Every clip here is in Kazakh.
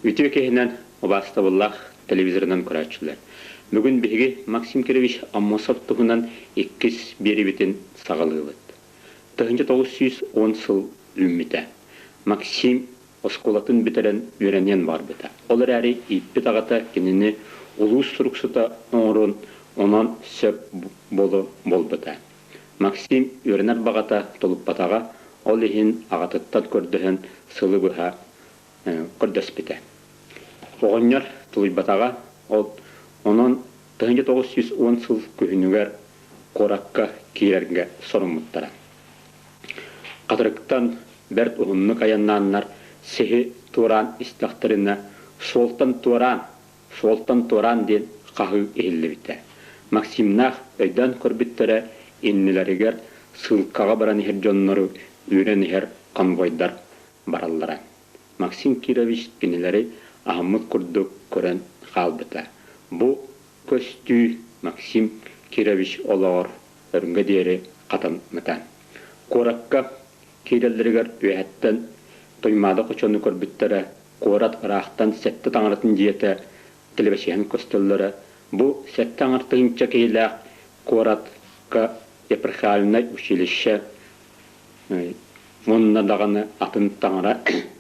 Ütü kehinden obastабыллах телевизорынан көрәчүләр. Бүгін биге Максим Кирович Аммосов туһунан 2 берибитин сагалыбыт. 1910 сыл үммите. Максим осколатын битерен үйренен бар бита. Олар әрі иппит ағата кенini улус суруксута оңырын онан сөп бол бита. Максим үйренер бағата толып батаға ол ехин ағатыттан көрдіхін сылы бұха көрдөс бита. Оғыннар толып батаға онан 1910 сыл күхінігер қораққа кейлерге сорымыттара. Қатырықтан бәрт ұғынны қаяннаннар сехи туран истақтарына солтан туран ден қағы елі біті. Максимнақ өйдан көрбіттері еннілерігер сылқаға баран ехер жоннары үйрен ехер конвойдар бараллара. Максим Кирович кенелері ағымыт күрді көрен қалбыта. Бұ көстүй Максим Кирович олар өрінгі дері қатын мұтан. Қораққа кейделдерігер үйәттен тоймады қочоны көрбіттері қорат ұрақтан сәтті таңыратын диеті телебешен көстелері. Бұ сәтті таңыртығынша кейләқ қоратқа епірхалына училище мұнына дағаны атын таңыра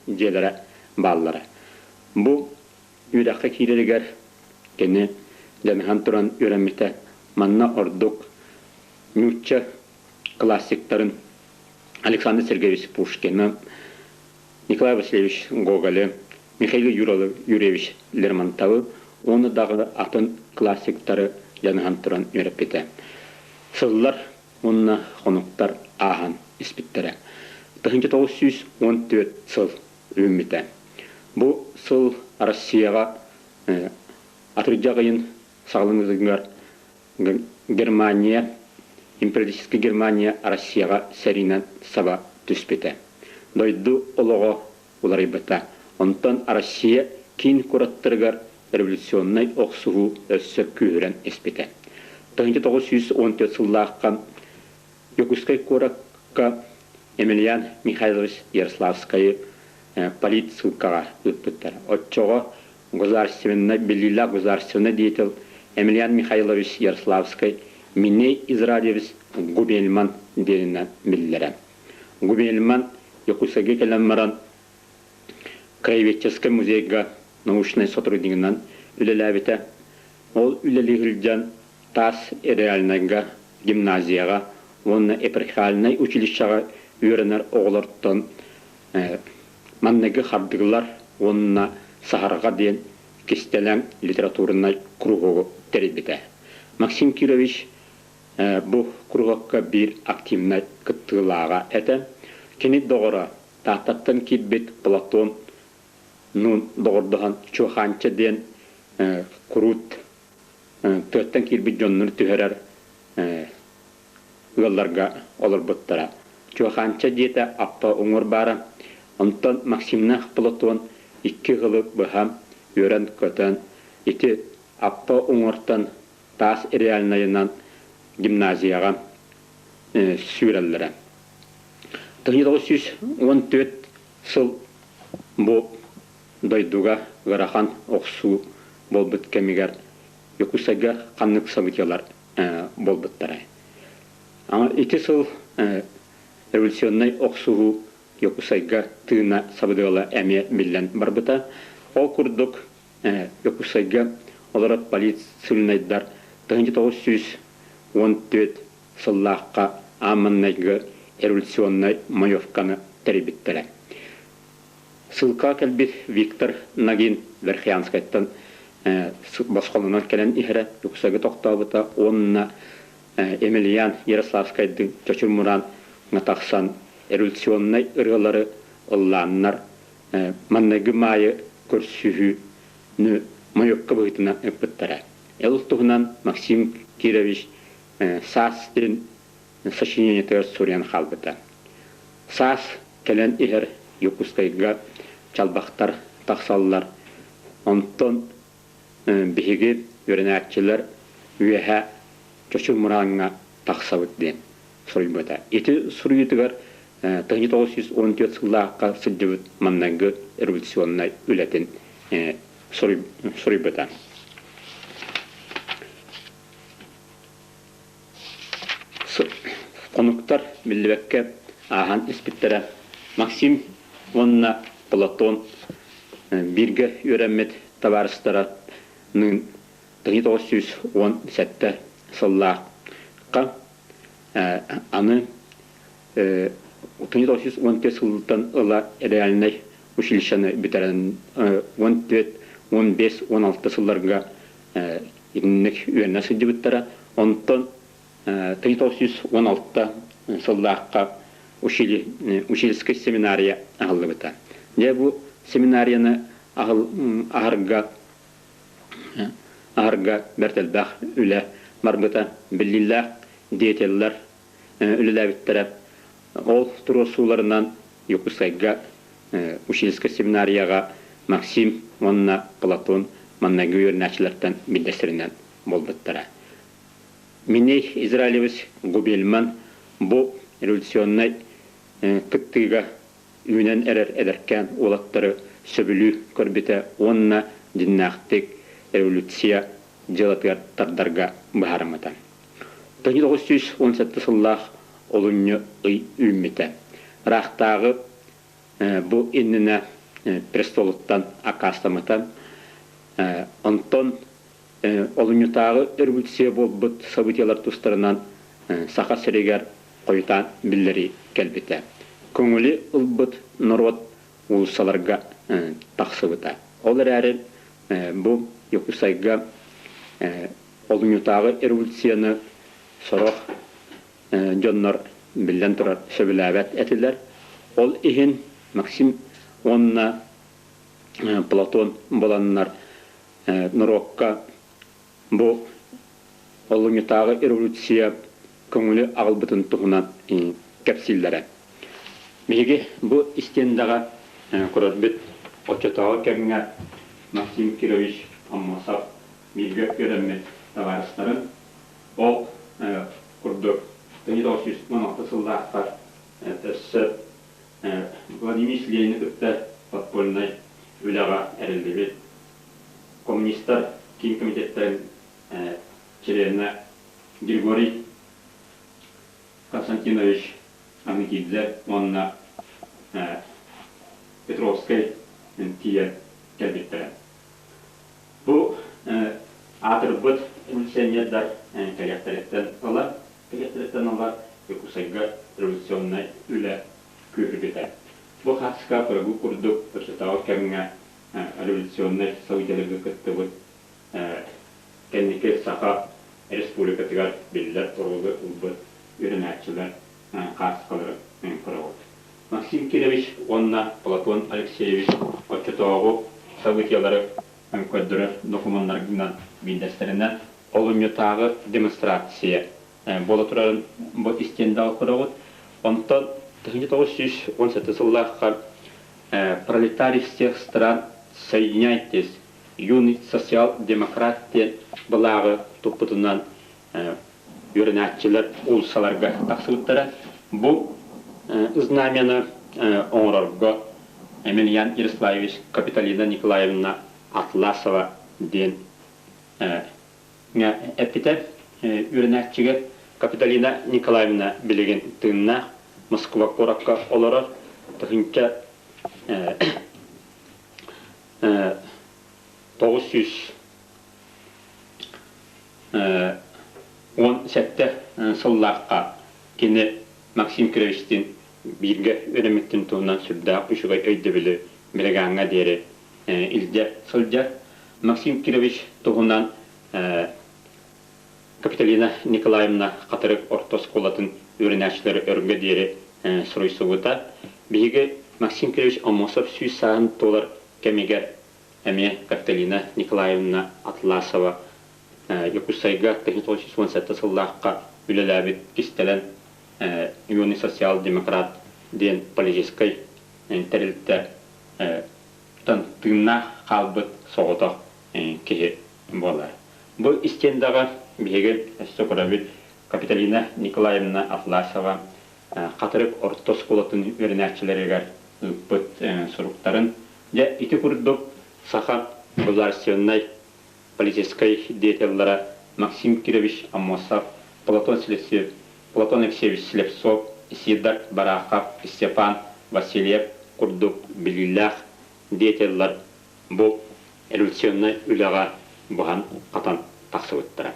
желері баллары. Бұ үйраққа кейделігер кені Демихан туран үйрәміті манна ордук мүтчі классиктарын Александр Сергеевич Пушкин, Николай Васильевич Гоголь, Михаил Юрьевич Лермонтов, оны дағы атын классиктары Демихан туран үйрәпеті. Сыллар онына қонуқтар аған іспіттері. 1914 сыл үміті. Бұл сыл Россияға атырджағайын сағылыңызыңар Германия, империалистическая Германия Россияға сәринен саба түспеті. Дойду олығы олар ебіті. Онтан Россия кейін көраттырғар революционный оқсуғу өссі күйірен еспеті. 1914 сыллаққан Якутскай көраққа Емельян Михайлович Ярославскай полицияға өтпеттер. Отчоға Белила государственный деятель Емельян Михайлович Ярославский Миней Израилевич Губельман денінен білдері. Губельман Якутскайге келеммаран краеведческий музейға научный сотруднигінен үлеләбіті. Ол үлелігілден тас реальныйға гимназияға, оны эпархиальный училищаға үйренер оғылырттан маннығы қардығылар онына сахарға дейін кестелен литературный кругы теребіті. Максим Кирович бұл кругыққа бір активный күттілаға әті. Кені доғыра тақтаттан кетбет Платон нұн доғырдыған чуханчы дейін құрут төттен кетбет жонныр түхерер ұғыларға олар бұттыра. Чуханчы дейті аппа ұңыр бары. Онтан Максимнақ Платон 2 ғылып бұхам өрен көтен, еті аппа ұңыртан тас реальнайынан гимназияға сүйрелері. 1914 сыл бұл дойдуға ғырахан оқсу бол біткемігер Якутскайға қанық событиялар бол біттірі. Ама 2 сыл революционный оқсуғу Якутскайға тыына сабыдығыла әме білен бар бұта. Ол күрдік Якутскайға олары полицияйдар 1914 сыллаққа аманнайғы революционный майовканы тәребіттірі. Сылқа кәлбет Виктор Нагин Верхиянскайттан басқалынан кәлін ихірі Якутскайға тоқтабыта. Онына Емельян Ярославскайдың Чочурмуран ғатақсан революционный ырғылары ұлланнар маннайғы майы көрсүхү нü майокка бұғытына өппіттірі. Элұқтығынан Максим Кирович састын сочинение төр сурян қалбыта. Сас кәлін ихер Якутскайға чалбақтар тақсалылар. Онтон бігі өрінәтчілер үйәхә Чочурмуранға тақсабыт ден сұрыйбыта. Еті сұрыйтығар 1914 сыллаққа сылжыбыт маннаңғы революционный үләтін сурибыта. Конуктар билбекке ахан испиттера Максим онна Платон бирге үйренмет табарыстара 1917 сыллаққа аны 1915 сылдан ыла реальный училищаны битерен 15-16 сылларга иннек үйренә сыдыбыттара онтон 1916 сыллаққа учительская семинария ағылыбыта. Де бу семинарияны ағырға бәртелбәқ үлі марбыта білілләқ диетелләр үліләбіттірі. Ол тұру суларынан Юкусайға учительская семинарияға Максим, онна Платон, манна гүйернәчілерден білдесірінен болбыттыра. Миней Израилевіс Губельман бұл революционный кыттыға үйінен әрер әдіркен олаттары сөбілі көрбеті онна диннақтық революция делатығар тардарға бұхарымыта. 1917 сыллақ олынны үйметі. Рақтағы бұл инніне престолыттан ақастамыта. Онтон олыннытағы революция бол бұд событиялар тұстарынан сақа сірегер қойытан білдері кәлбеті. Көңілі ұлбыт нұрот ұлысаларға тақсыбыта. Олар әрі бұл Юкусайға олыннытағы революцияны сұрық жоннар білден тұрар сөбіләбәт әтілер. Ол ихін Максим онна Платон боланнар нұрокқа бұл олыннытағы революция көңілі ағылбытын тұғынан кәпсілдері. Меге бұл істендағы көрірбет отчетағы кәміңе Максим Кирович Аммасав билге көрәмет таварыстарын. Ол құрдық 1916 сылдақтар тәсі Владимир Ленин үтті подпольной өліға әрілдебет. Коммунистар кейін комитеттерін члены Григорий Константинович Амикидзе, онна Петровской тие кәлбеттері. Бұл атыр бұд революционердар кәлектәреттен олар Юкусайға революционный үлі көрбеті. Бұл қатысқа көргі күрдік тұрсытауы кәміңе революционный сауителерге күтті бұд кәнеке сақа республикатығар белдер тұрғылы ұлбыд үйренәтшілер қатысқалары құрауы. Максим Кирович, онна Платон Алексеевич отчетауы событиялары көддірі документарынан билдестерінен олыметағы демонстрация бола тұрарын бұл істендағы құрауыд. Онтан 1917 сыллаққа пролетарий всех стран соединяйтесь, юный социал-демократия бұлағы тұппытынан үйренәтчілер ұлсаларға тақсылыптары. Бұл знамені оңырарға Емельян Ярославович Капиталина Николаевна Атласова ден әппетер үйренәтчіге Капиталина Николаевна білеген тыңна Москва қораққа оларар тұхынша 917 сыллаққа кені Максим Кировичтен бірге өріметтен туынан сүрдақ үшіғай өйді білі білігаңға дері илдер сылдер. Максим Кирович туғынан Капиталина Николаевна қатырық ортос қолатын өрінәшілері өрінге дері сұройсығыта. Бігі Максим Кирович Амосов сүй сағын толар кәмегер әме Капиталина Николаевна Атласова Юкусайға 1917 сыллаққа үлеләбіт кестелен юный социал-демократ ден политической тәрілті тыңна қалбыт соғытық кеге болар. Бұл істендағы бегі сөкірабіт Капиталина Николаевна Атласова қатырық ортос қолатын өрінәтшілерігер бұт сұруқтарын де иті күрдік Саха государственной политической деятельности Максим Кирович Амосов, Платон Алексеевич Слепцов, Сидор Барахов, Степан Васильев, Курдук Билиллах деятельлер бұл революционный үліға бұған қатан тақсы өттірі.